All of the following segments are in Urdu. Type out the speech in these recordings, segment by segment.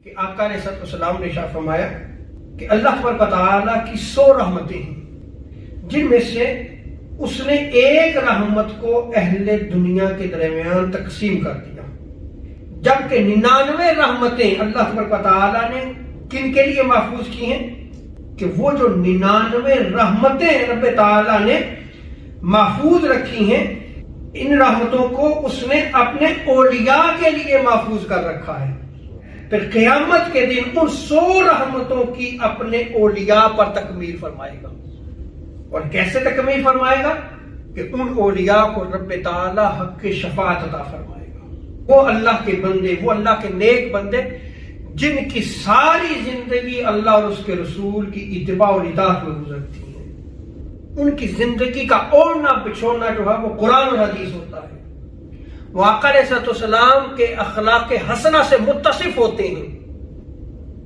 کہ آقا علیہ السلام نے ارشاد فرمایا کہ اللہ تبارک و تعالیٰ کی 100 رحمتیں ہیں، جن میں سے اس نے ایک رحمت کو اہل دنیا کے درمیان تقسیم کر دیا، جبکہ 99 رحمتیں اللہ تبارک و تعالیٰ نے کن کے لیے محفوظ کی ہیں؟ کہ وہ جو 99 رحمتیں رب تعالیٰ نے محفوظ رکھی ہیں، ان رحمتوں کو اس نے اپنے اولیاء کے لیے محفوظ کر رکھا ہے۔ پھر قیامت کے دن ان 100 رحمتوں کی اپنے اولیاء پر تکمیل فرمائے گا۔ اور کیسے تکمیل فرمائے گا؟ کہ ان اولیاء کو رب تعالیٰ حق کی شفاعت عطا فرمائے گا۔ وہ اللہ کے بندے، وہ اللہ کے نیک بندے جن کی ساری زندگی اللہ اور اس کے رسول کی اتباع اور اطاعت میں گزرتی ہے، ان کی زندگی کا اوڑھنا بچھوڑنا جو ہے وہ قرآن اور حدیث ہوتا ہے، وہ آقا علیہ السلام کے اخلاق حسنہ سے متصف ہوتے ہیں،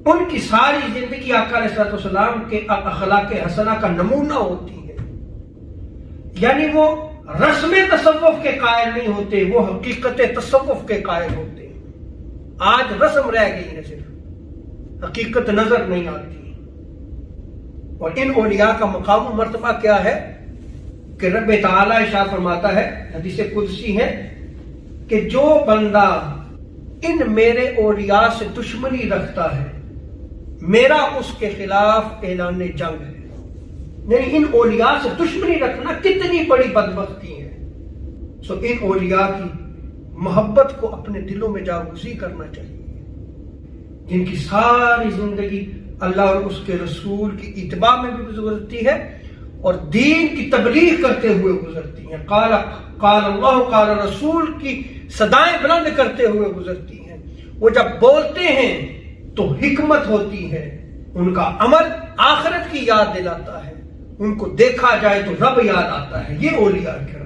ان کی ساری زندگی آقا علیہ السلام کے اخلاق حسنہ کا نمونہ ہوتی ہے۔ یعنی وہ رسم تصوف کے قائل نہیں ہوتے، وہ حقیقت تصوف کے قائل ہوتے ہیں۔ آج رسم رہ گئی ہے، صرف حقیقت نظر نہیں آتی۔ اور ان اولیاء کا مقام و مرتبہ کیا ہے کہ رب تعالیٰ ارشاد فرماتا ہے، حدیث قدسی ہے، کہ جو بندہ ان میرے اولیاء سے دشمنی رکھتا ہے، میرا اس کے خلاف اعلان جنگ ہے۔ یعنی ان اولیاء سے دشمنی رکھنا کتنی بڑی بدبختی ہے۔ سو ان اولیاء کی محبت کو اپنے دلوں میں جاگزی کرنا چاہیے، جن کی ساری زندگی اللہ اور اس کے رسول کی اتباع میں بھی گزرتی ہے اور دین کی تبلیغ کرتے ہوئے گزرتی ہیں، قال اللہ قال رسول کی صدائیں بلند کرتے ہوئے گزرتی ہیں۔ وہ جب بولتے ہیں تو حکمت ہوتی ہے، ان کا عمل آخرت کی یاد دلاتا ہے، ان کو دیکھا جائے تو رب یاد آتا ہے۔ یہ اولیاء کرام